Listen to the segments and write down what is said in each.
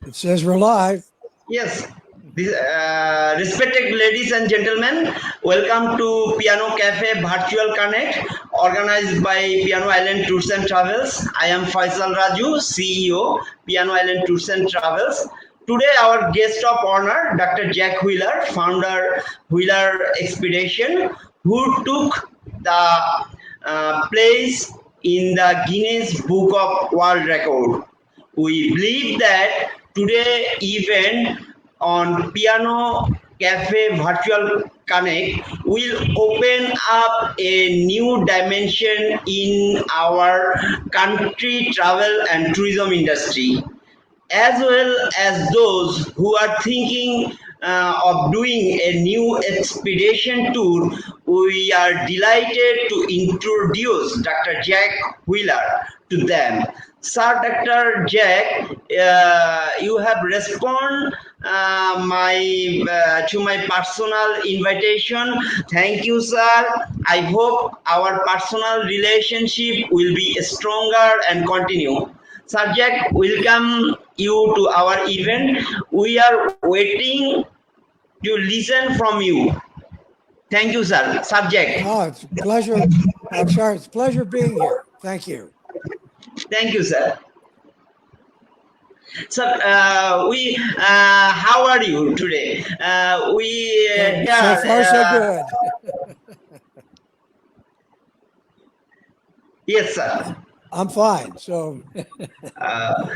It says we're live. Yes. Respected ladies and gentlemen, welcome to Piano Cafe Virtual Connect, organized by Piano Island Tours and Travels. I am Faisal Razu, CEO, Piano Island Tours and Travels. Today, our guest of honor, Dr. Jack Wheeler, founder Wheeler Expedition, who took the place in the Guinness Book of World Record. We believe that today event on Piano Cafe Virtual Connect will open up a new dimension in our country travel and tourism industry, as well as those who are thinking of doing a new expedition tour. We are delighted to introduce Dr. Jack Wheeler to them. Sir, Dr. Jack, you have responded to my personal invitation. Thank you, sir. I hope our personal relationship will be stronger and continue. Sir Jack, welcome you to our event. We are waiting to listen from you. Thank you, sir. Subject. Oh, it's a pleasure. I'm sorry. It's a pleasure being here. Thank you. Thank you, sir. So, how are you today? So far, so good. Yes, sir. I'm fine. So, how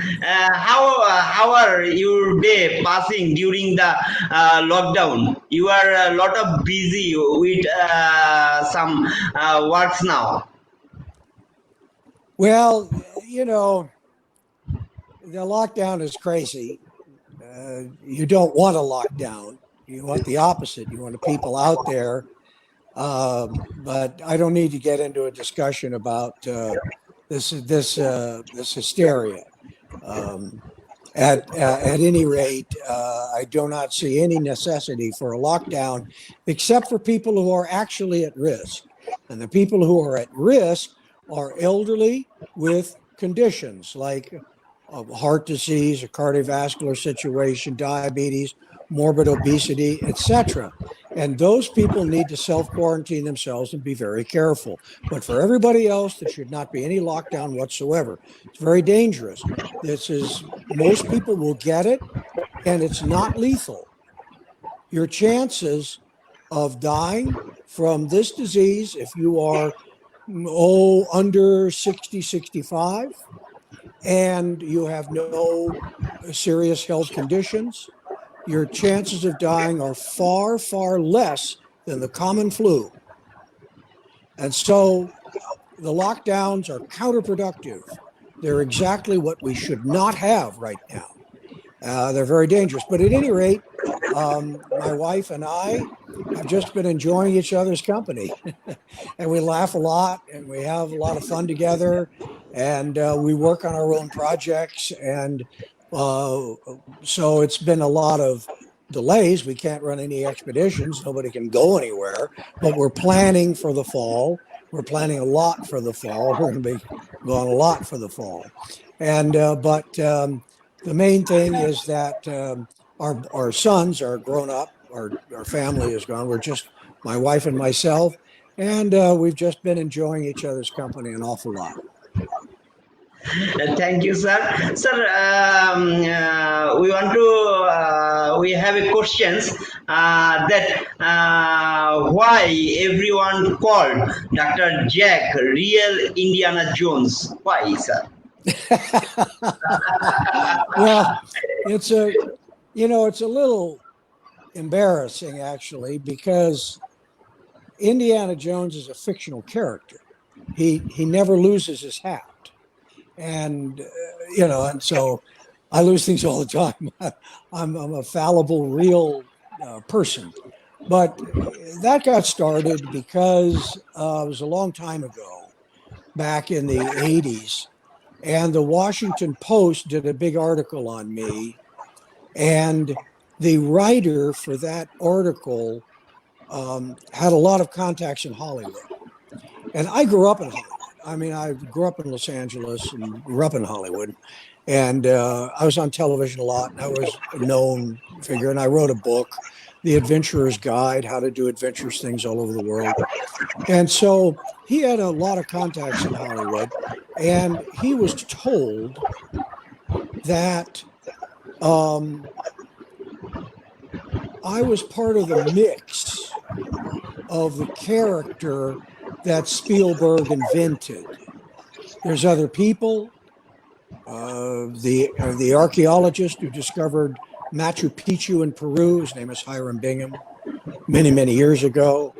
are your day passing during the lockdown? You are a lot of busy with some works now. well, you know, the lockdown is crazy. You don't want a lockdown. You want the opposite. You want the people out there. But I don't need to get into a discussion about this hysteria. At any rate, I do not see any necessity for a lockdown, except for people who are actually at risk. And the people who are at risk are elderly with conditions like heart disease, a cardiovascular situation, diabetes, morbid obesity, etc. And those people need to self-quarantine themselves and be very careful. But for everybody else, there should not be any lockdown whatsoever. It's very dangerous. Most people will get it, and it's not lethal. Your chances of dying from this disease, if you are under 60, 65, and you have no serious health conditions, your chances of dying are far, far less than the common flu. And so the lockdowns are counterproductive. They're exactly what we should not have right now. They're very dangerous. But at any rate, my wife and I have just been enjoying each other's company. And we laugh a lot, and we have a lot of fun together, and we work on our own projects. And so it's been a lot of delays. We can't run any expeditions. Nobody can go anywhere. But we're planning for the fall. We're planning a lot for the fall. We're going to be going a lot for the fall. And the main thing is that our sons are grown up. Our family is gone. We're just my wife and myself. And we've just been enjoying each other's company an awful lot. Thank you, sir. Sir, we have a questions that why everyone called Dr. Jack real Indiana Jones? Why, sir? Well, it's a little embarrassing actually, because Indiana Jones is a fictional character. He never loses his hat. And, and so I lose things all the time. I'm a fallible, real person. But that got started because it was a long time ago, back in the 80s. And the Washington Post did a big article on me. And the writer for that article had a lot of contacts in Hollywood. And I grew up in Hollywood. I mean, I grew up in Los Angeles and grew up in Hollywood. And I was on television a lot, and I was a known figure. And I wrote a book, The Adventurer's Guide: How to Do Adventurous Things All Over the World. And so he had a lot of contacts in Hollywood, and he was told that I was part of the mix of the character that Spielberg invented. There's other people. The archaeologist who discovered Machu Picchu in Peru, his name is Hiram Bingham, many years ago.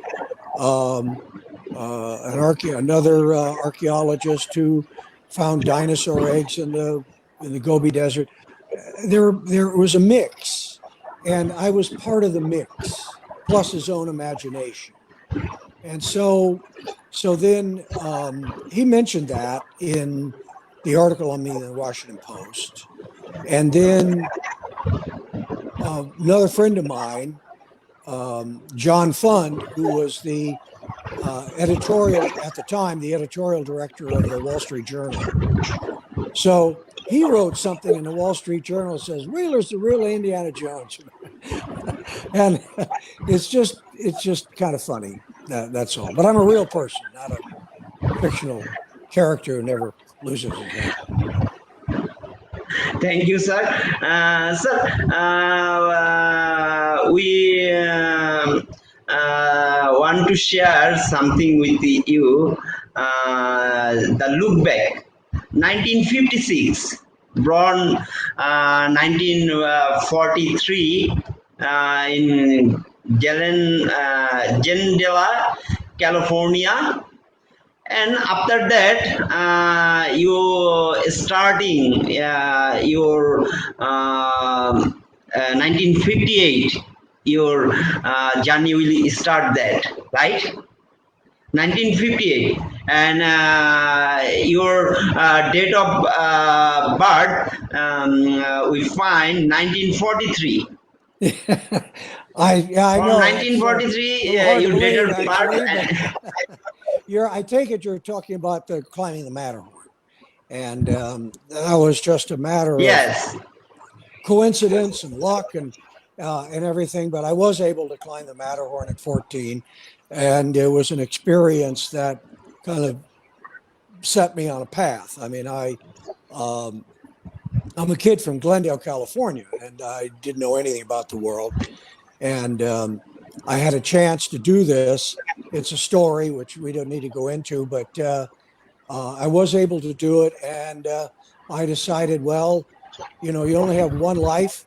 Another archaeologist who found dinosaur eggs in the Gobi Desert. There was a mix, and I was part of the mix, plus his own imagination. And so then he mentioned that in the article on me in the Washington Post. And then another friend of mine, John Fund, who was the editorial at the time, the editorial director of the Wall Street Journal. So he wrote something in the Wall Street Journal that says, Wheeler's the real Indiana Jones. And it's just kind of funny. That's all. But I'm a real person, not a fictional character who never loses his head. Thank you, sir. We want to share something with you. The look back, 1956, born 1943 in Glendale, California. And after that, you starting your 1958, your journey will start that, right? 1958, and your date of birth, we find 1943. I know. 1943, your date of birth. I take it you're talking about the climbing the Matterhorn, and that was just a matter of coincidence and luck and everything. But I was able to climb the Matterhorn at 14, and it was an experience that kind of set me on a path. I mean, I'm a kid from Glendale, California, and I didn't know anything about the world, and I had a chance to do this. It's a story which we don't need to go into, but I was able to do it. And I decided, well, you only have one life,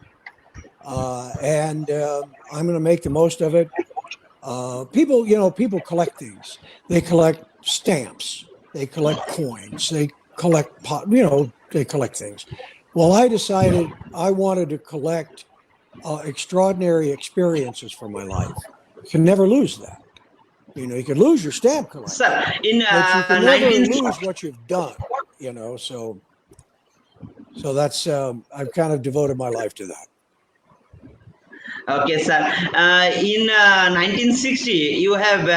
and I'm going to make the most of it. People collect things. They collect stamps. They collect coins. They collect, they collect things. Well, I decided I wanted to collect extraordinary experiences from my life. You can never lose that. You can lose your stamp collection, sir, but you can never lose what you've done. So that's I've kind of devoted my life to that. Okay, sir. In 1960, you have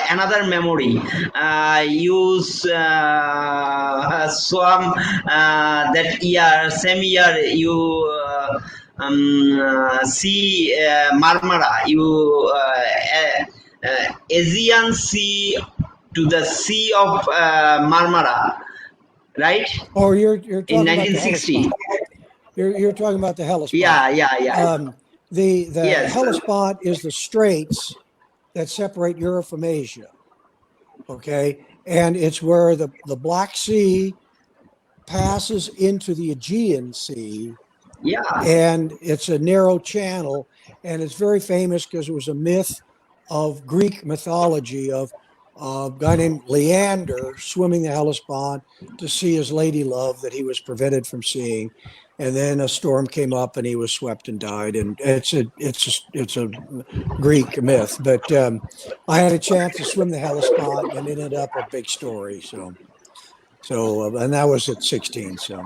another memory. You swam that year, same year. You see Marmara. You Aegean Sea to the Sea of Marmara, right? Or you're talking in 1960. About you're talking about the Hellespont. Yeah. The yes, Hellespont is the straits that separate Europe from Asia. Okay, and it's where the Black Sea passes into the Aegean Sea. Yeah, and it's a narrow channel, and it's very famous because it was a myth of Greek mythology of a guy named Leander swimming the Hellespont to see his lady love that he was prevented from seeing, and then a storm came up and he was swept and died. And it's a Greek myth, but I had a chance to swim the Hellespont and it ended up a big story. So and that was at 16. So,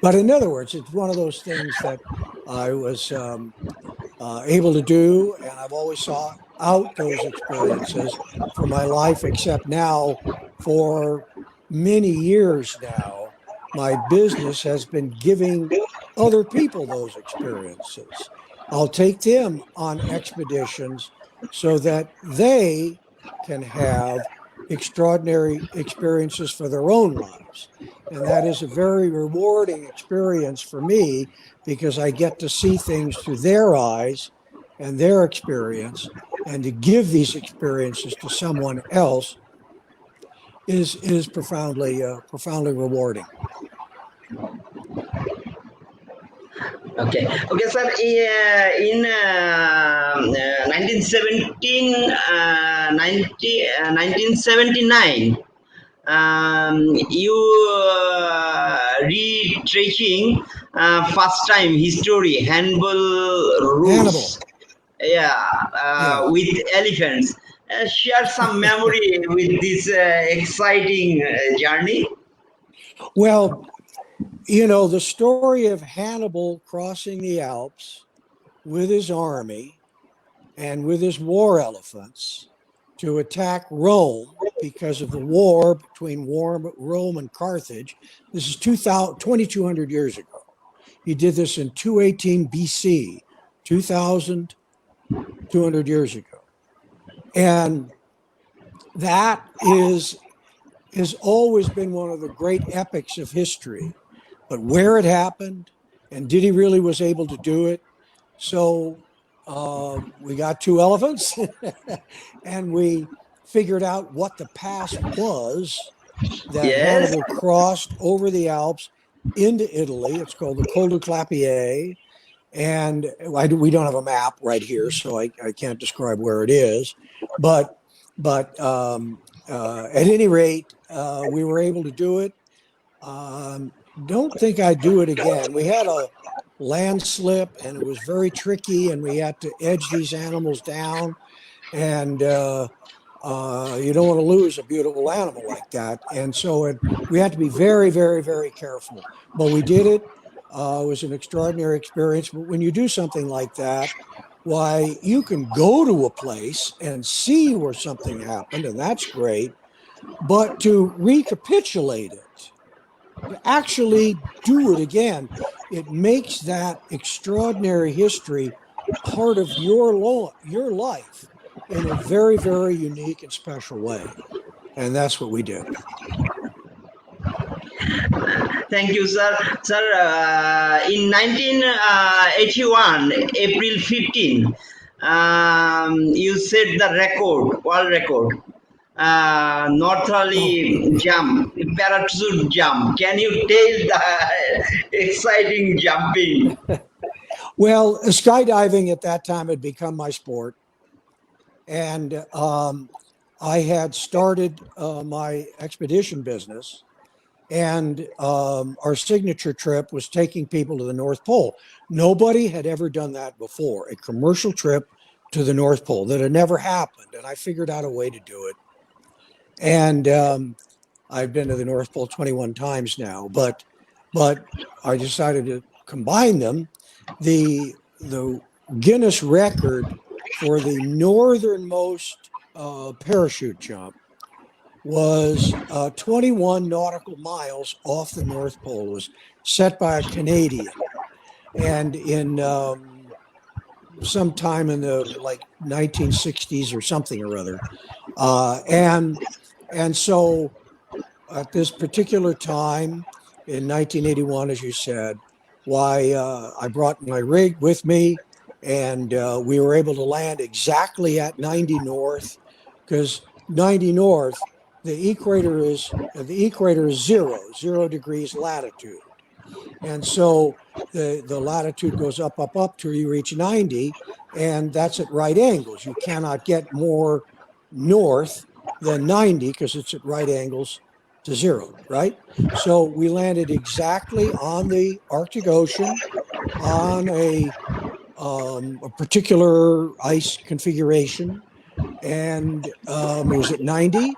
but in other words, it's one of those things that I was able to do, and I've always sought out those experiences for my life, except now for many years now, my business has been giving other people those experiences. I'll take them on expeditions so that they can have extraordinary experiences for their own lives. And that is a very rewarding experience for me because I get to see things through their eyes and their experience, and to give these experiences to someone else is profoundly rewarding. Okay, sir. In 1917, 1979, you retreking first time history Hannibal Hannibal, routes, yeah, yes. with elephants. Share some memory with this exciting journey. Well, you know, the story of Hannibal crossing the Alps with his army and with his war elephants to attack Rome because of the war between Rome and Carthage. This is 2,200 years ago. He did this in 218 BC, 2,200 years ago. And that has always been one of the great epics of history. But where it happened and did he really was able to do it? So we got two elephants and we figured out what the pass was that Yes. Hannibal crossed over the Alps into Italy. It's called the Col du Clapier. And we don't have a map right here, so I can't describe where it is. But at any rate, we were able to do it. Don't think I'd do it again. We had a landslip, and it was very tricky, and we had to edge these animals down. And you don't want to lose a beautiful animal like that. And so we had to be very, very, very careful. But we did it. It was an extraordinary experience. But when you do something like that, why, you can go to a place and see where something happened, and that's great. But to recapitulate it, to actually do it again, it makes that extraordinary history part of your life in a very, very unique and special way. And that's what we did. Thank you, sir. Sir, in 1981, April 15, you set the record, world record, northerly jump, parachute jump. Can you tell the exciting jumping? Well, skydiving at that time had become my sport. And I had started my expedition business. And our signature trip was taking people to the North Pole. Nobody had ever done that before, a commercial trip to the North Pole. That had never happened. And I figured out a way to do it. And I've been to the North Pole 21 times now, but I decided to combine them. The Guinness record for the northernmost parachute jump was 21 nautical miles off the North Pole. It was set by a Canadian, and in sometime in the like 1960s or something or other, and so at this particular time in 1981, as you said, why, I brought my rig with me, and we were able to land exactly at 90 north, because 90 north, the equator is zero degrees latitude, and so the latitude goes up till you reach 90, and that's at right angles. You cannot get more north than 90 because it's at right angles to zero, right? So we landed exactly on the Arctic Ocean on a particular ice configuration, and it was at 90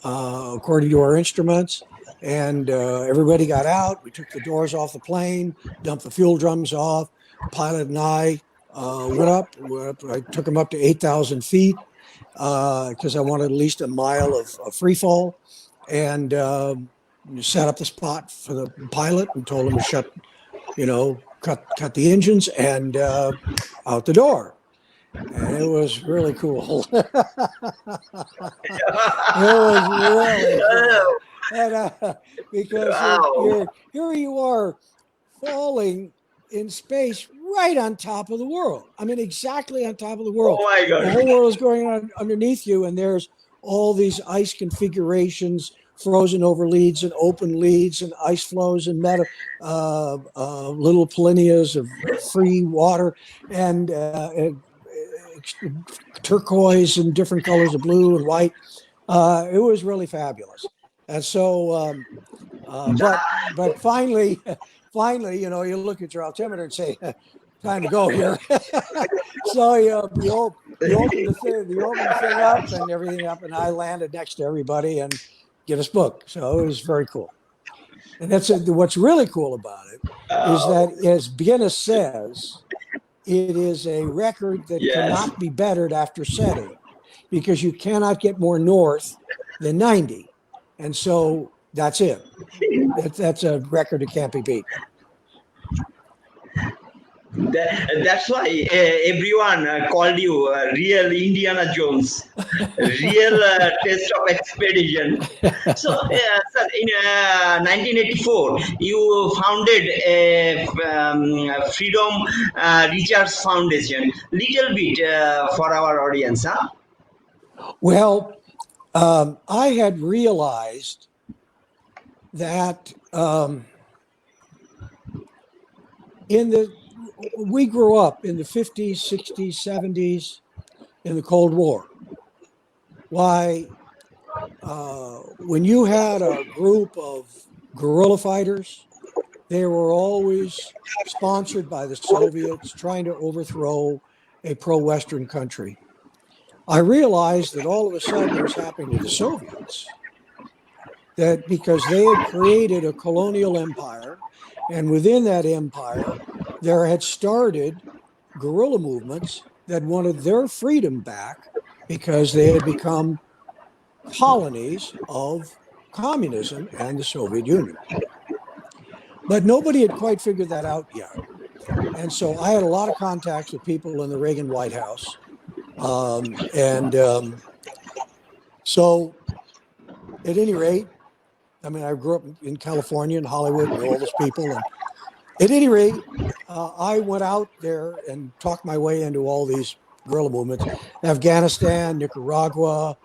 according to our instruments. And everybody got out. We took the doors off the plane, dumped the fuel drums off. Pilot and I went up. I took them up to 8,000 feet because I wanted at least a mile of free fall. And set up the spot for the pilot and told him to shut, cut the engines and out the door. And it was really cool. It was really cool. And because Wow. here you are falling in space right on top of the world. I mean, exactly on top of the world. Oh my The whole God. world is going on underneath you, and there's all these ice configurations, frozen over leads and open leads, and ice flows and little polinias of free water, and turquoise and different colors of blue and white. It was really fabulous. And so, but finally, you look at your altimeter and say, time to go here. So you open the thing up and everything up, and I landed next to everybody and Guinness Book. So it was very cool. And what's really cool about it is that, as Guinness says, it is a record that Yes. cannot be bettered after setting, because you cannot get more north than 90. And so that's it. That's a record that can't be beat. That's why everyone called you real Indiana Jones, real test of expedition. So, sir, in 1984, you founded a Freedom Research Foundation. Little bit for our audience, huh? Well, I had realized that we grew up in the 50s, 60s, 70s in the Cold War. Why, when you had a group of guerrilla fighters, they were always sponsored by the Soviets trying to overthrow a pro-Western country. I realized that all of a sudden it was happening to the Soviets, that because they had created a colonial empire, and within that empire, there had started guerrilla movements that wanted their freedom back because they had become colonies of communism and the Soviet Union. But nobody had quite figured that out yet. And so I had a lot of contacts with people in the Reagan White House. So at any rate, I mean, I grew up in California and Hollywood, know all those people. And at any rate, I went out there and talked my way into all these guerrilla movements: Afghanistan, Nicaragua,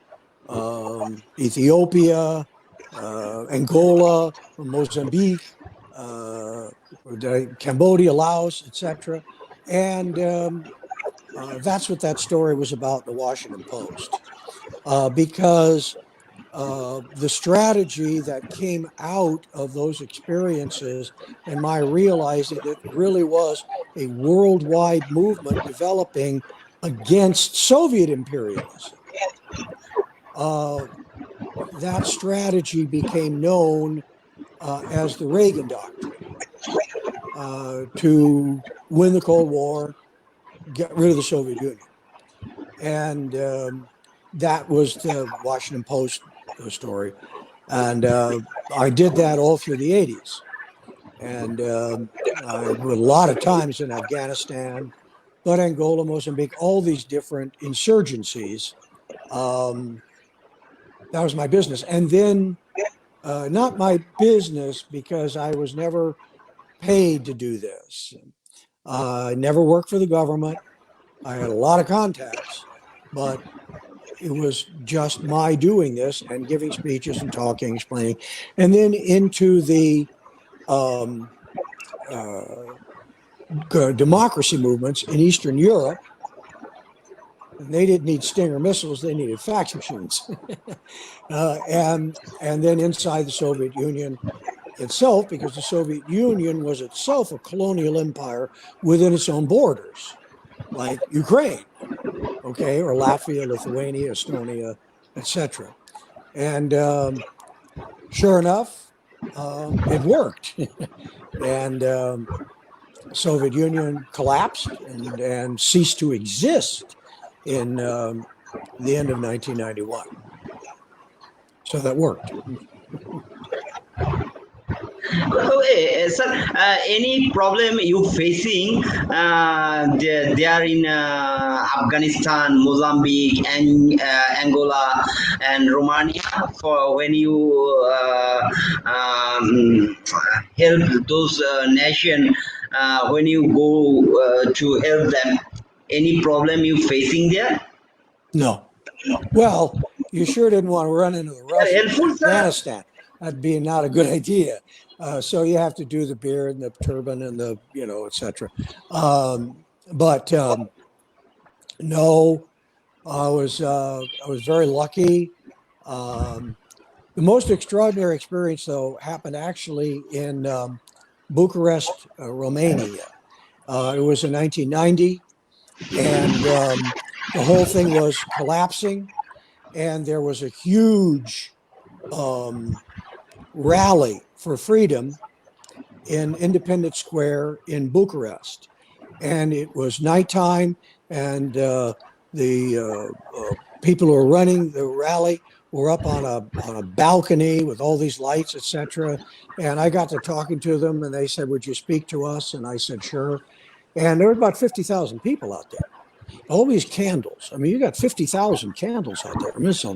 Ethiopia, Angola, Mozambique, Cambodia, Laos, etc. And that's what that story was about in the Washington Post, because the strategy that came out of those experiences and my realizing that it really was a worldwide movement developing against Soviet imperialism. That strategy became known as the Reagan Doctrine, to win the Cold War, get rid of the Soviet Union. And that was the Washington Post story. And I did that all through the 80s. And I went a lot of times in Afghanistan, but Angola, Mozambique, all these different insurgencies. That was my business. And then not my business, because I was never paid to do this. I never worked for the government. I had a lot of contacts, but it was just my doing this and giving speeches and talking, explaining, and then into the democracy movements in Eastern Europe. And they didn't need Stinger missiles; they needed fax machines. And then inside the Soviet Union itself, because the Soviet Union was itself a colonial empire within its own borders, like Ukraine, okay, or Latvia, Lithuania, Estonia, etc. And sure enough, it worked. And Soviet Union collapsed and ceased to exist in the end of 1991. So that worked. Okay, sir, any problem you facing there in Afghanistan, Mozambique, and Angola, and Romania for when you help those nation when you go to help them? Any problem you facing there? No. Well, you sure didn't want to run into the Russians in Helpful, sir. Afghanistan. That'd be not a good idea. So you have to do the beard and the turban and the, etc. But no, I was very lucky. Um, the most extraordinary experience, though, happened actually in Bucharest, Romania. It was in 1990, and the whole thing was collapsing, and there was a huge um, rally for freedom in Independence Square in Bucharest. And it was nighttime, and the people who were running the rally were up on a balcony with all these lights, etc. And I got to talking to them, and they said, "Would you speak to us?" And I said, "Sure." And there were about 50,000 people out there. All these candles. I mean, you got 50,000 candles out there. I mean, it's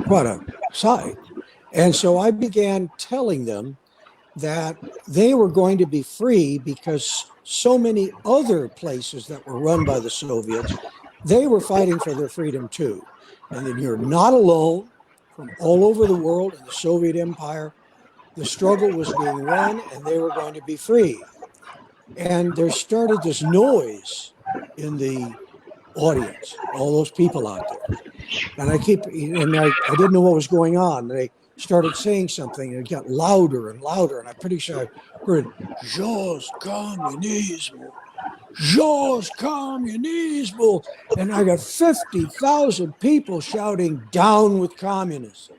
quite a sight. And so I began telling them that they were going to be free because so many other places that were run by the Soviets, they were fighting for their freedom too. And then you're not alone. From all over the world in the Soviet Empire, the struggle was being run and they were going to be free. And there started this noise in the audience, all those people out there. And I didn't know what was going on. They started saying something and it got louder and louder. And I'm pretty sure I heard, "Jos communismo, Jos communismo." And I got 50,000 people shouting, "Down with communism.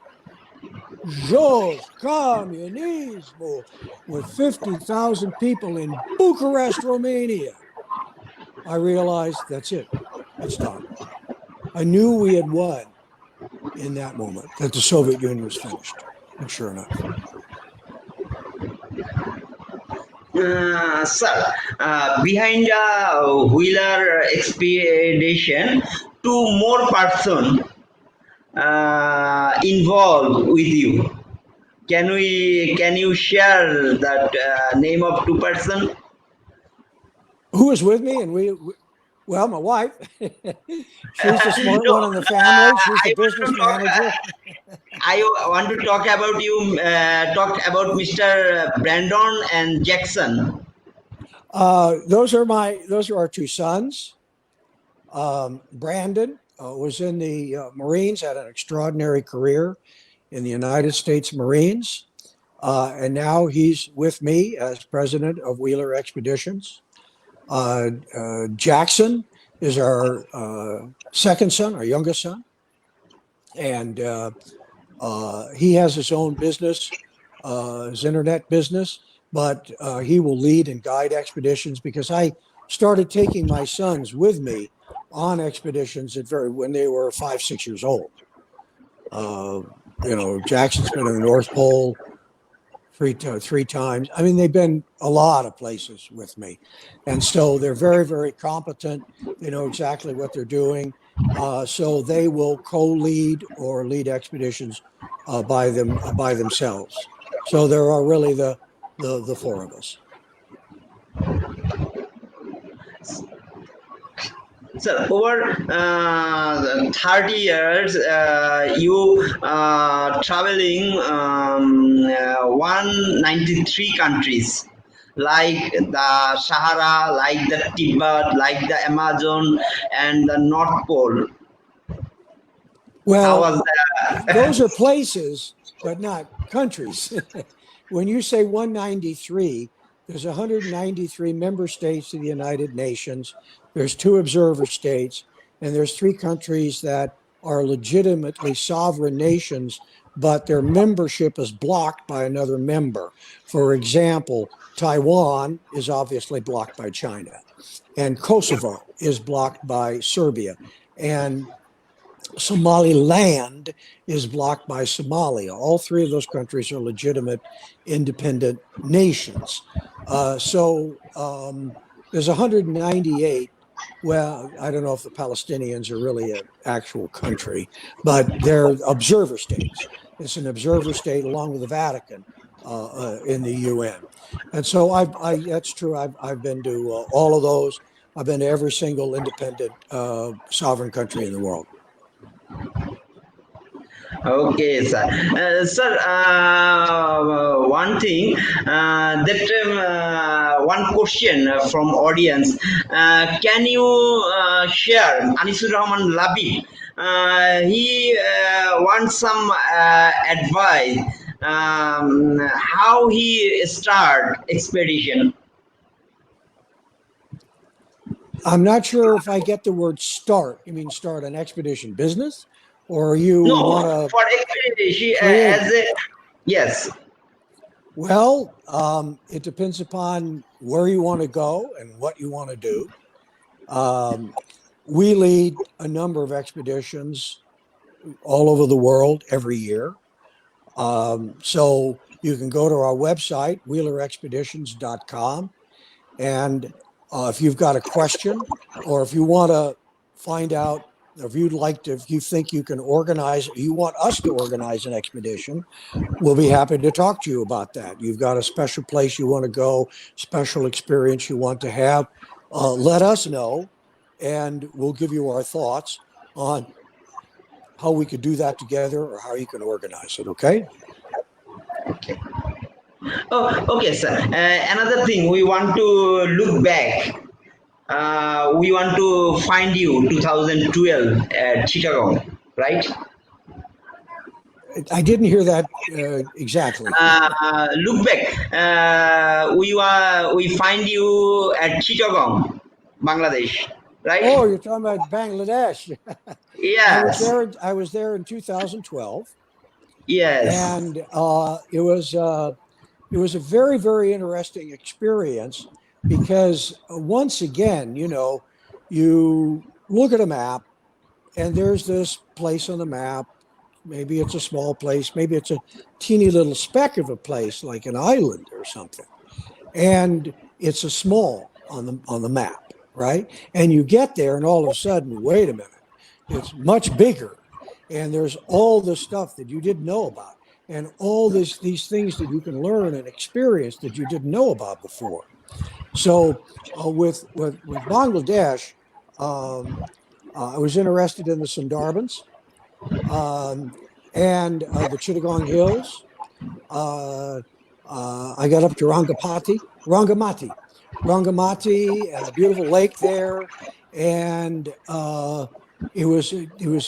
Jos communismo," with 50,000 people in Bucharest, Romania. I realized that's it. It's done. I knew we had won in that moment, that the Soviet Union was finished. And sure enough. Sir, behind a wheeler expedition, two more person involved with you. Can you share that name of two person? Who was with me? Well, my wife. She's the smart No, one in the family. She's the I want business to talk. manager. I want to talk about you. Talk about Mr. Brandon and Jackson. Those are our two sons. Brandon was in the Marines, had an extraordinary career in the United States Marines. And now he's with me as president of Wheeler Expeditions. Jackson is our second son, our youngest son. And he has his own business, his internet business, but he will lead and guide expeditions because I started taking my sons with me on expeditions when they were 5, 6 years old. Jackson's been in the North Pole three times. I mean, they've been a lot of places with me. And so they're very, very competent. They know exactly what they're doing. So they will co-lead or lead expeditions by themselves. So there are really the four of us. So over 30 years, you traveling 193 countries, like the Sahara, like the Tibet, like the Amazon, and the North Pole. How was Well, that? those are places, but not countries. When you say 193, there's 193 member states of the United Nations. There's 2 observer states, and there's 3 countries that are legitimately sovereign nations, but their membership is blocked by another member. For example, Taiwan is obviously blocked by China, and Kosovo is blocked by Serbia. And Somaliland is blocked by Somalia. All three of those countries are legitimate, independent nations. There's 198. Well, I don't know if the Palestinians are really an actual country, but they're observer states. It's an observer state along with the Vatican in the UN. And so that's true. I've been to all of those. I've been to every single independent sovereign country in the world. Okay, sir. Sir, one thing one question from audience. Can you share Anisur Rahman Labi? He wants some advice. How he start expedition? I'm not sure if I get the word start. You mean start an expedition business? Or you No, want to for expedition create? as a yes. Well, it depends upon where you want to go and what you want to do. We lead a number of expeditions all over the world every year. So you can go to our website, wheelerexpeditions.com. And if you've got a question or if you want to find out, if you'd like to, if you think you can organize, you want us to organize an expedition, we'll be happy to talk to you about that. You've got a special place you want to go, special experience you want to have, let us know, and we'll give you our thoughts on how we could do that together or how you can organize it. Okay. Oh, okay, sir. Another thing, we want to look back. We want to find you 2012 at Chittagong, right? I didn't hear that exactly. Look back. We find you at Chittagong, Bangladesh, right? Oh, you're talking about Bangladesh. Yes. I was there in 2012, Yes. and it was a very, very interesting experience because once again, you look at a map and there's this place on the map. Maybe it's a small place, maybe it's a teeny little speck of a place like an island or something. And it's a small on the map, right? And you get there and all of a sudden, wait a minute, it's much bigger. And there's all the stuff that you didn't know about and all these things that you can learn and experience that you didn't know about before. So with Bangladesh, I was interested in the Sundarbans and the Chittagong Hills. I got up to Rangamati, and the beautiful lake there, and it was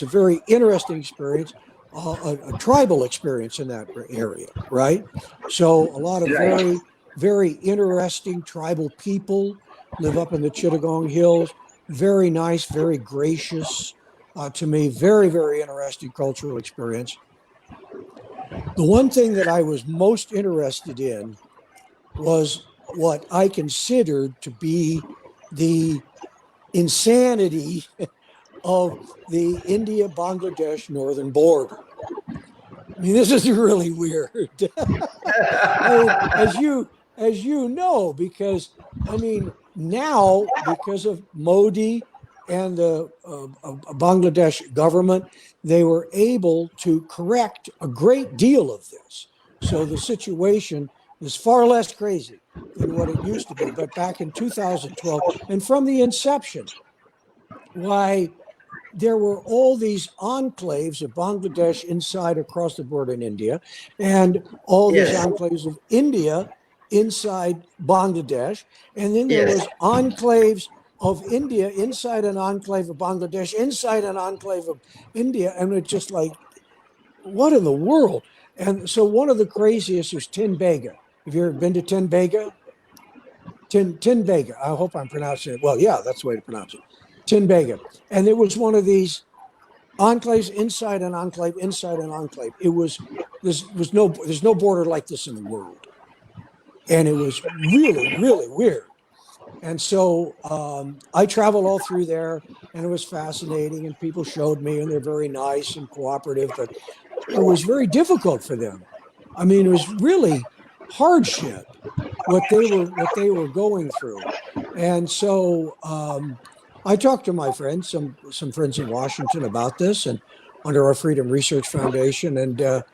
a very interesting experience, a tribal experience in that area, right? So a lot of Right. very interesting tribal people live up in the Chittagong Hills. Very nice, very gracious to me. Very interesting cultural experience. The one thing that I was most interested in was what I considered to be the insanity of the India Bangladesh northern border. I mean, this is really weird. As you know, because I mean, now because of Modi and the Bangladesh government, they were able to correct a great deal of this. So the situation is far less crazy than what it used to be. But back in 2012, and from the inception, why there were all these enclaves of Bangladesh inside across the border in India, and all these Yes. enclaves of India inside Bangladesh, and then there Yes. was enclaves of India inside an enclave of Bangladesh, inside an enclave of India, and it's just like, what in the world? And so one of the craziest was Tinbega. Have you ever been to Tinbega? Tinbega. I hope I'm pronouncing it well. Yeah, that's the way to pronounce it. Tinbega. And it was one of these enclaves inside an enclave, inside an enclave. There's no border like this in the world. And it was really, really weird. And so I traveled all through there, and it was fascinating. And people showed me, and they're very nice and cooperative, but it was very difficult for them. I mean, it was really hardship what they were going through. And so I talked to my friends, some friends in Washington about this, and under our Freedom Research Foundation. And but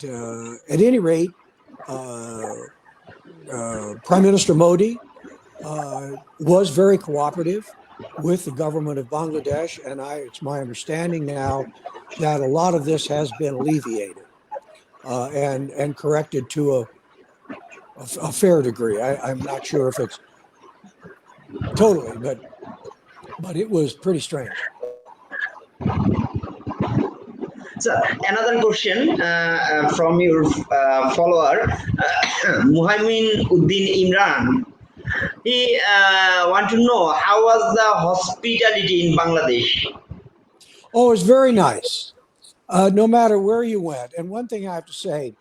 at any rate, uh, Prime Minister Modi was very cooperative with the government of Bangladesh, and it's my understanding now that a lot of this has been alleviated and corrected to a fair degree. I'm not sure if it's totally, but it was pretty strange. So another question from your follower, Muhaimin Uddin Imran. He want to know how was the hospitality in Bangladesh? Oh, it was very nice, no matter where you went. And one thing I have to say,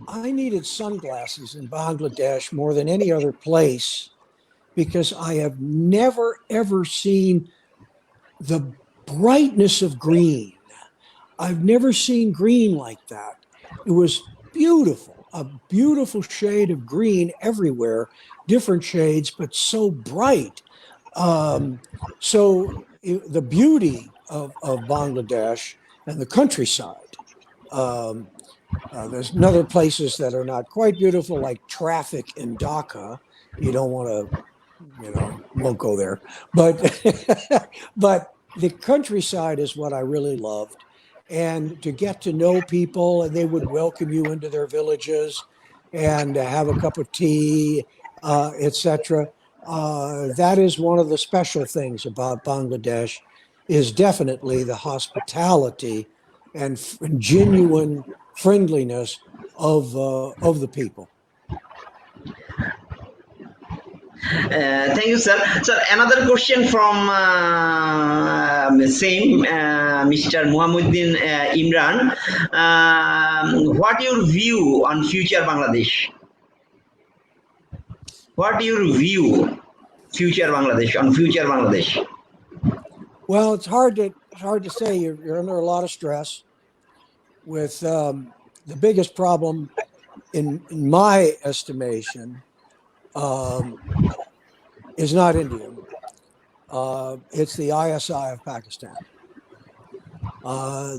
I needed sunglasses in Bangladesh more than any other place because I have never, ever seen the brightness of green. I've never seen green like that. It was beautiful, a beautiful shade of green everywhere, different shades, but so bright. The beauty of Bangladesh and the countryside. Um, there's other places that are not quite beautiful, like traffic in Dhaka. You don't want won't go there. But but the countryside is what I really loved, and to get to know people, and they would welcome you into their villages, and have a cup of tea, etc. That is one of the special things about Bangladesh, is definitely the hospitality and genuine friendliness of the people. Thank you, sir. Sir, another question from same Mr. Muhammuddin Imran. What your view on future Bangladesh? What your view future Bangladesh on future Bangladesh? Well, it's hard to say. You're under a lot of stress with the biggest problem in my estimation um, is not India. It's the ISI of Pakistan.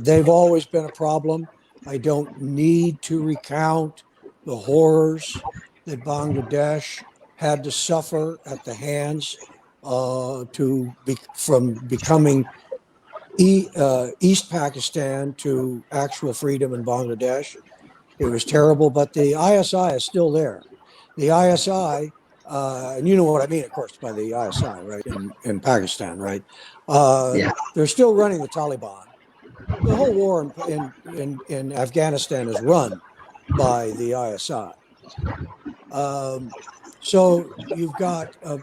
They've always been a problem. I don't need to recount the horrors that Bangladesh had to suffer at the hands from becoming East Pakistan to actual freedom in Bangladesh. It was terrible, but the ISI is still there. The ISI, and you know what I mean, of course, by the ISI, right, in Pakistan, right? Yeah. They're still running the Taliban. The whole war in Afghanistan is run by the ISI. So you've got a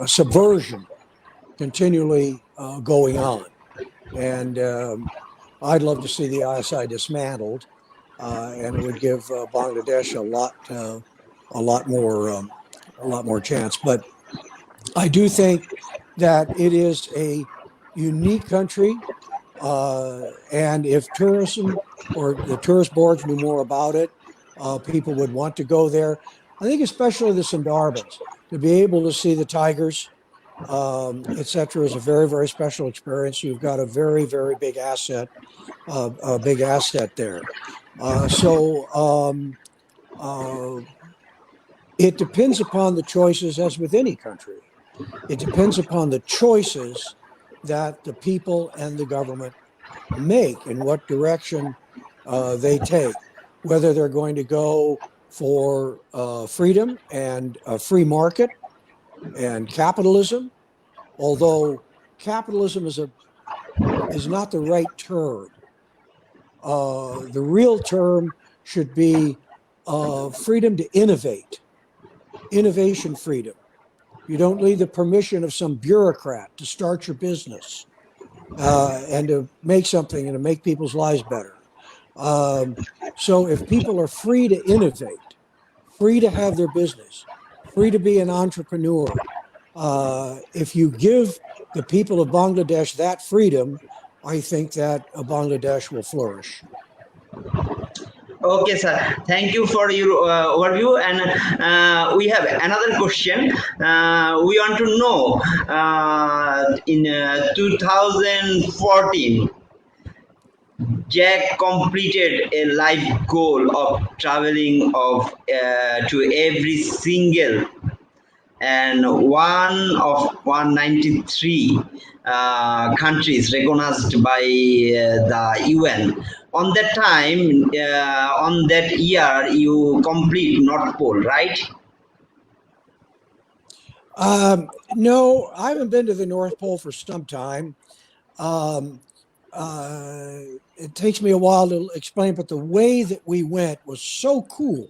subversion continually going on, and I'd love to see the ISI dismantled, and it would give Bangladesh a lot more chance. But I do think that it is a unique country, and if tourism or the tourist boards knew more about it, people would want to go there. I think especially the Sundarbans, to be able to see the tigers, etc., is a very, very special experience. You've got a very, very big asset there. So it depends upon the choices, as with any country. It depends upon the choices that the people and the government make and what direction they take, whether they're going to go for freedom and a free market and capitalism, although capitalism is not the right term. The real term should be freedom to innovate, innovation freedom. You don't need the permission of some bureaucrat to start your business and to make something and to make people's lives better. So if people are free to innovate, free to have their business, free to be an entrepreneur, if you give the people of Bangladesh that freedom, I think that Bangladesh will flourish. Okay, sir. Thank you for your overview. And we have another question. We want to know in 2014, Jack completed a life goal of traveling to every single and one of 193 countries recognized by the UN. On that time, on that year, you complete North Pole, right? No, I haven't been to the North Pole for some time. Um, it takes me a while to explain, but the way that we went was so cool.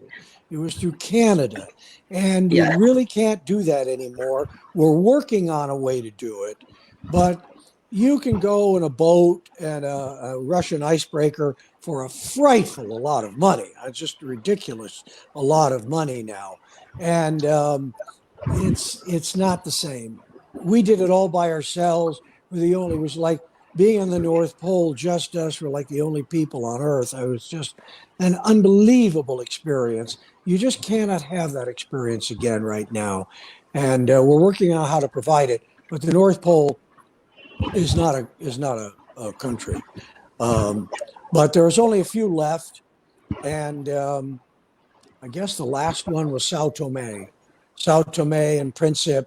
It was through Canada, and you Yeah. really can't do that anymore. We're working on a way to do it, but you can go in a boat and a Russian icebreaker for a frightful a lot of money. It's just ridiculous, a lot of money now, and it's not the same. We did it all by ourselves. We're the only. It was like being on the North Pole, just us were like the only people on Earth. It was just an unbelievable experience. You just cannot have that experience again right now, and we're working on how to provide it. But the North Pole is not a country, um, but there's only a few left, and I guess the last one was Sao Tome. Sao Tome and Principe.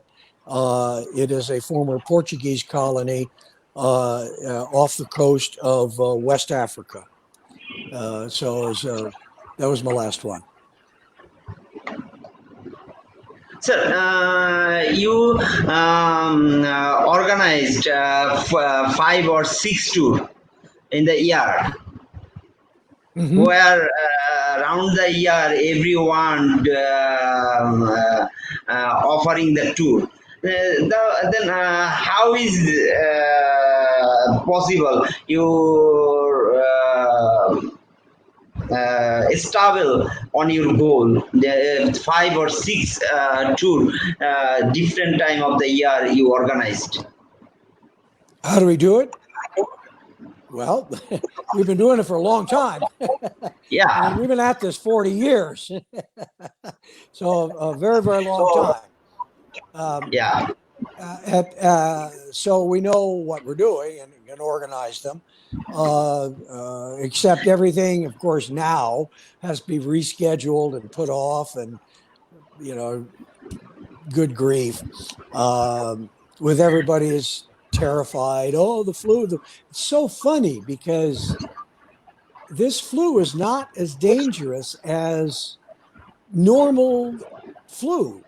It is a former Portuguese colony off the coast of West Africa. That was my last one. Sir, you organized 5 or 6 tours in the year, Mm-hmm. where around the year everyone offering the tour. Then how is possible you stable on your goal? The 5 or 6 tour different time of the year you organized. How do we do it? Well, we've been doing it for a long time. I mean, Yeah. we've been at this 40 years. So a very, very long So time. Um, yeah. so we know what we're doing and can organize them. Except everything, of course, now has to be rescheduled and put off, and you know, good grief, with everybody is terrified. Oh, the flu! It's so funny because this flu is not as dangerous as normal flu,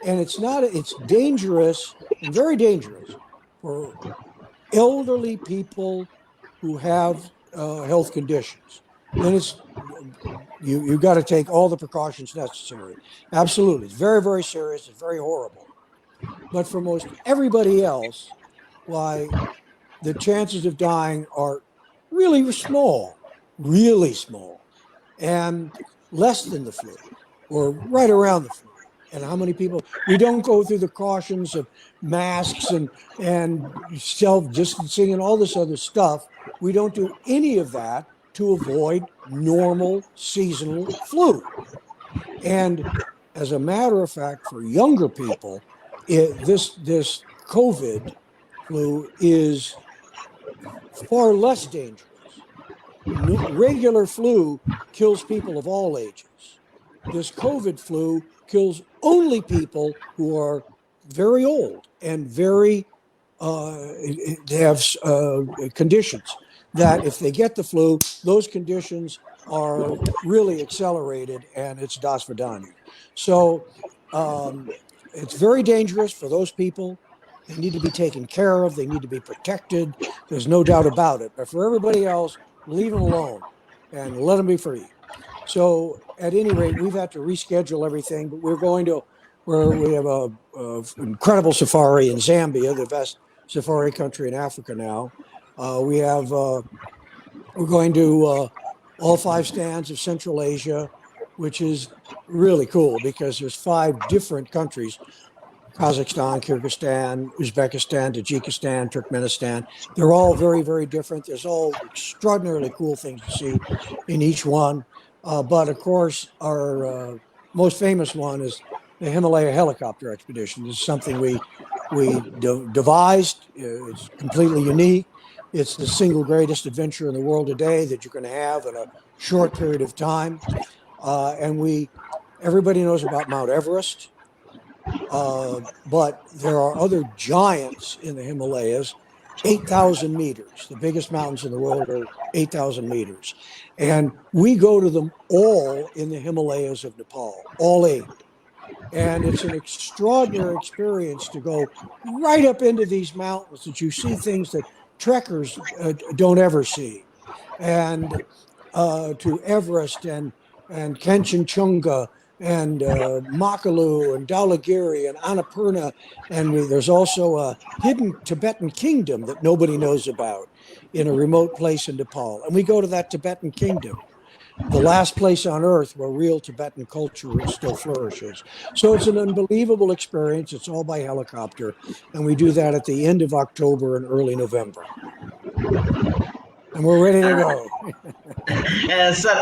and it's not. It's dangerous and very dangerous for elderly people who have health conditions. Then it's you got to take all the precautions necessary. Absolutely, it's very, very serious. It's very horrible. But for most everybody else, why, the chances of dying are really really small, and less than the flu, or right around the flu. And how many people? We don't go through the cautions of masks and self distancing and all this other stuff. We don't do any of that to avoid normal seasonal flu. And as a matter of fact, for younger people, this COVID flu is far less dangerous. No, regular flu kills people of all ages. This COVID flu kills only people who are very old and very they have conditions that if they get the flu, those conditions are really accelerated, and it's das Vidania. So it's very dangerous for those people. They need to be taken care of. They need to be protected. There's no doubt about it. But for everybody else, leave them alone and let them be free. So at any rate, we've had to reschedule everything, but we're going to where we have a incredible safari in Zambia, the best safari country in Africa now. We have we're going to all 5 stands of Central Asia, which is really cool because there's 5 different countries: Kazakhstan, Kyrgyzstan, Uzbekistan, Tajikistan, Turkmenistan. They're all very, very different. There's all extraordinarily cool things to see in each one. But of course, our most famous one is the Himalaya helicopter expedition. This is something we devised. It's completely unique. It's the single greatest adventure in the world today that you're going to have in a short period of time. And everybody knows about Mount Everest, but there are other giants in the Himalayas, 8,000 meters. The biggest mountains in the world are 8,000 meters. And we go to them all in the Himalayas of Nepal, all 8. And it's an extraordinary experience to go right up into these mountains that you see things that trekkers don't ever see. And to Everest and Kanchenjunga and Makalu and Dhaulagiri and Annapurna. And there's also a hidden Tibetan kingdom that nobody knows about in a remote place in Nepal. And we go to that Tibetan kingdom, the last place on earth where real Tibetan culture still flourishes. So it's an unbelievable experience. It's all by helicopter. And we do that at the end of October and early November. And we're ready to go. Sir,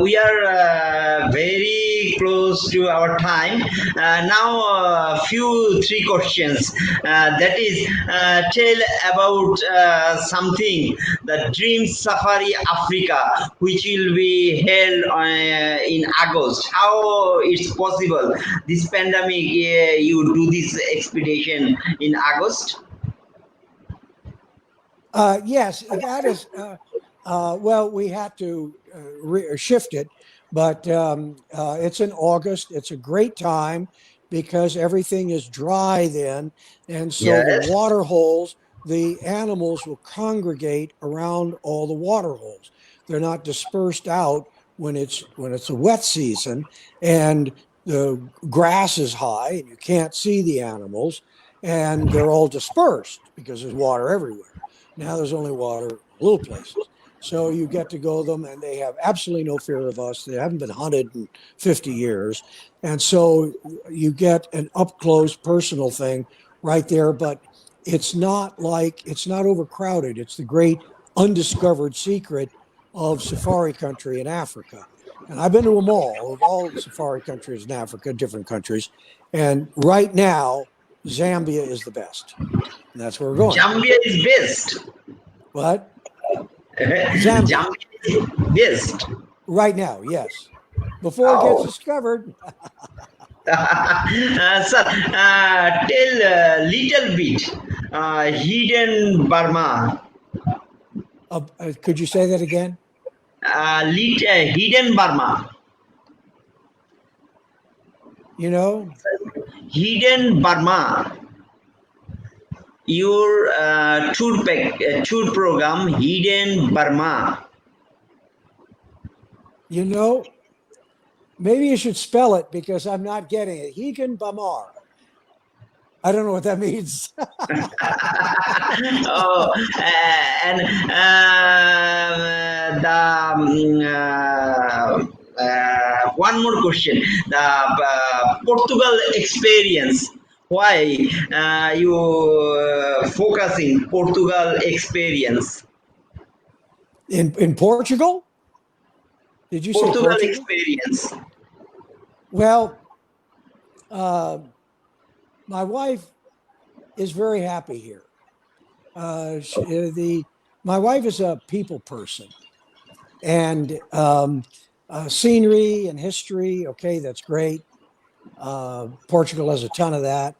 we are very close to our time. Now, three questions. That is, tell about something, the Dream Safari Africa, which will be held in August. How it's possible? This pandemic, you do this expedition in August? Yes, that is. Well, we had to shift it, but it's in August. It's a great time because everything is dry then, and so the Yes. water holes, the animals will congregate around all the water holes. They're not dispersed out when it's a wet season and the grass is high and you can't see the animals, and they're all dispersed because there's water everywhere. Now there's only water in little places. So you get to go them, and they have absolutely no fear of us. They haven't been hunted in 50 years. And so you get an up close personal thing right there, but it's not overcrowded. It's the great undiscovered secret of safari country in Africa. And I've been to them all, of all the safari countries in Africa, different countries. And right now, Zambia is the best. And that's where we're going. Zambia is best. What? Zambia. Zambia is best. Right now, yes. Before it gets discovered. Sir, tell a little bit. Hidden Burma. Could you say that again? Hidden Burma. You know? Hidden Burma. Your tour program, Hidden Burma. You know, maybe you should spell it because I'm not getting it. Hidden Bamar. I don't know what that means. Oh, and one more question. The Portugal experience. Why you focusing Portugal experience? In Portugal? Did you say Portugal? Experience. Well, my wife is very happy here. My wife is a people person, and scenery and history. Okay, that's great. Portugal has a ton of that,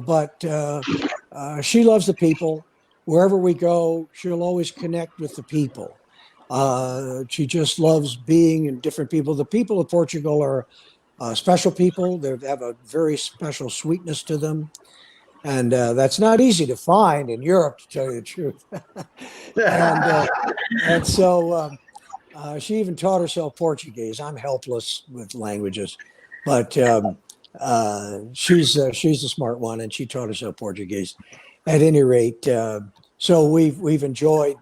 but she loves the people. Wherever we go, she'll always connect with the people. She just loves being in different people. The people of Portugal are special people. They have a very special sweetness to them. And that's not easy to find in Europe, to tell you the truth. and so she even taught herself Portuguese. I'm helpless with languages, but she's a smart one, and she taught herself Portuguese. At any rate, so we've enjoyed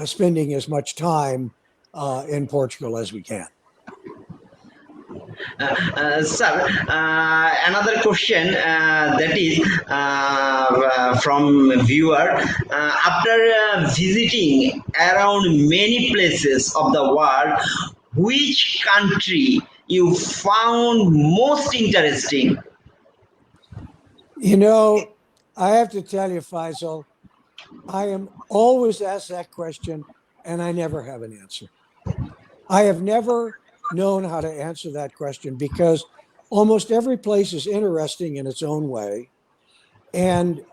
spending as much time in Portugal as we can. Sir, another question that is from viewer. After visiting around many places of the world, which country you found most interesting? You know, I have to tell you, Faisal, I am always asked that question and I never have an answer. I have never known how to answer that question because almost every place is interesting in its own way. And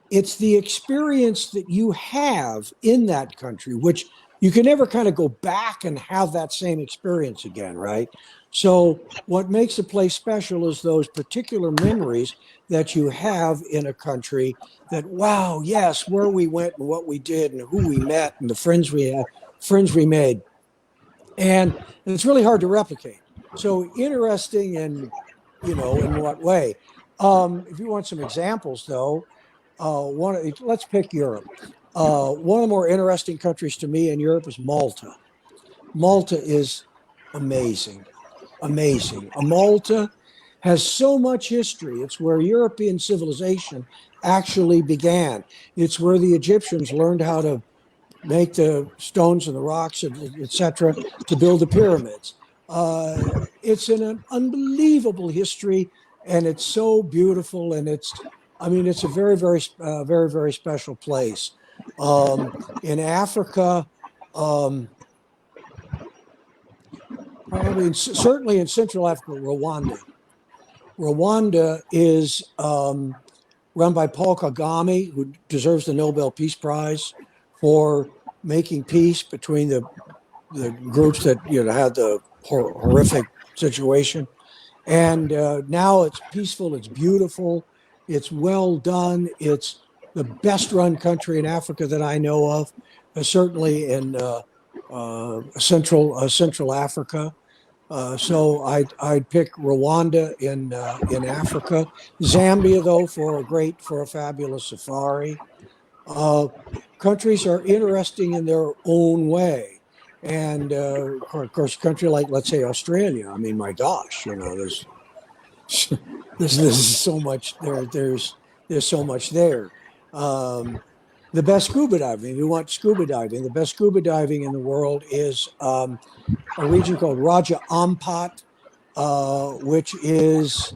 it's the experience that you have in that country, which you can never kind of go back and have that same experience again, right? So, what makes a place special is those particular memories that you have in a country that, wow, yes, where we went and what we did and who we met and the friends we had, friends we made. And it's really hard to replicate. So, interesting in, in what way? If you want some examples, though, let's pick Europe. One of the more interesting countries to me in Europe is Malta. Malta is amazing, amazing. Malta has so much history. It's where European civilization actually began. It's where the Egyptians learned how to make the stones and the rocks, etc., to build the pyramids. It's an unbelievable history, and it's so beautiful, and it's a very, very special place. In Africa, certainly in Central Africa, Rwanda. Rwanda is run by Paul Kagame, who deserves the Nobel Peace Prize for making peace between the groups that had the horrific situation. And now it's peaceful, it's beautiful, it's well done, it's the best run country in Africa that I know of, certainly in Central Africa. So I'd pick Rwanda in Africa. Zambia, though, for a fabulous safari. Countries are interesting in their own way, and of course, a country like, let's say, Australia. I mean, my gosh, there's so much there. There's so much there. The best scuba diving. If you want scuba diving, the best scuba diving in the world is a region called Raja Ampat, which is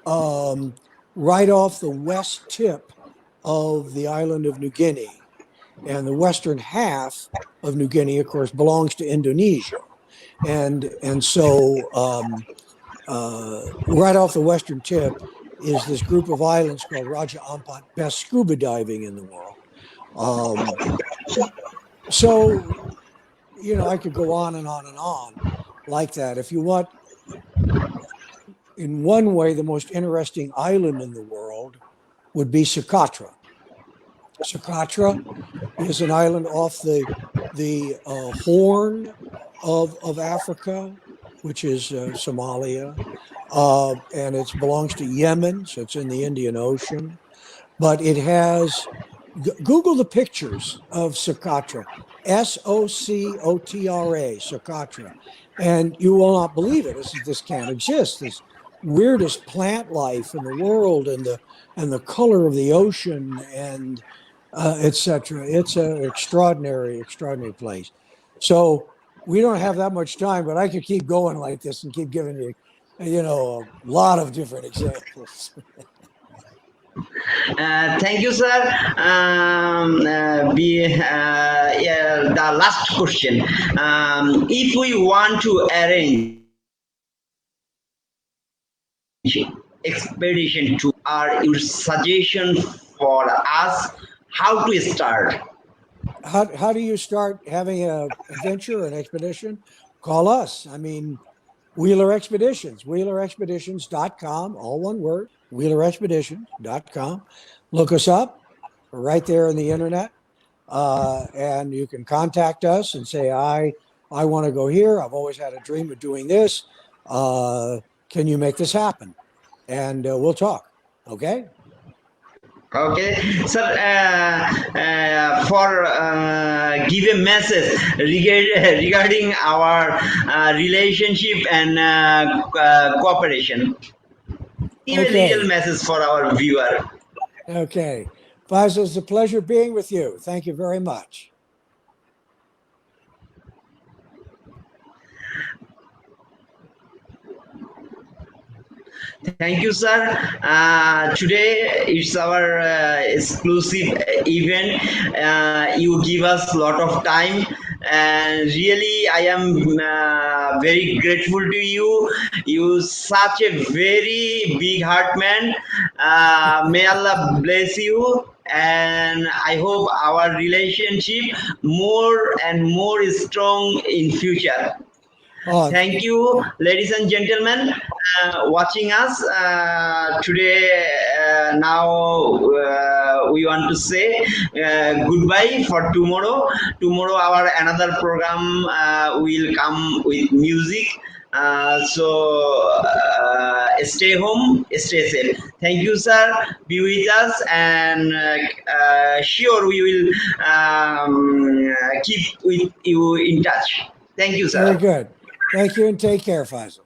right off the west tip of the island of New Guinea. And the western half of New Guinea, of course, belongs to Indonesia. And so right off the western tip is this group of islands called Raja Ampat, best scuba diving in the world. So, I could go on and on and on like that. If you want, in one way, the most interesting island in the world would be Socotra. Socotra is an island off the Horn of Africa, which is Somalia, and it belongs to Yemen, so it's in the Indian Ocean. But it has Google the pictures of Socotra, Socotra, Socotra, and you will not believe it. This can't exist. This weirdest plant life in the world, and the color of the ocean, and etc. It's an extraordinary place. So we don't have that much time, but I could keep going like this and keep giving you, a lot of different examples. Thank you, sir. The last question. If we want to arrange expedition to our your suggestion for us, how to start? How do you start having an adventure, an expedition? Call us. I mean, Wheeler Expeditions, WheelerExpeditions.com, all one word, WheelerExpeditions.com. Look us up right there on the internet, and you can contact us and say, I want to go here. I've always had a dream of doing this. Can you make this happen? And we'll talk. Okay. Okay, sir. give a message regarding our relationship and cooperation. Give a little Okay. message for our viewer. Okay. Faisal, it's a pleasure being with you. Thank you very much. Thank you, sir. Today it's our exclusive event. You give us a lot of time, and really, I am very grateful to you. You such a very big heart man. May Allah bless you. And I hope our relationship more and more strong in future. Oh, Thank you, ladies and gentlemen, watching us today. Now we want to say goodbye for tomorrow. Tomorrow, our another program will come with music. Stay home, stay safe. Thank you, sir. Be with us, and sure we will keep with you in touch. Thank you, very sir. good. Thank you and take care, Faisal.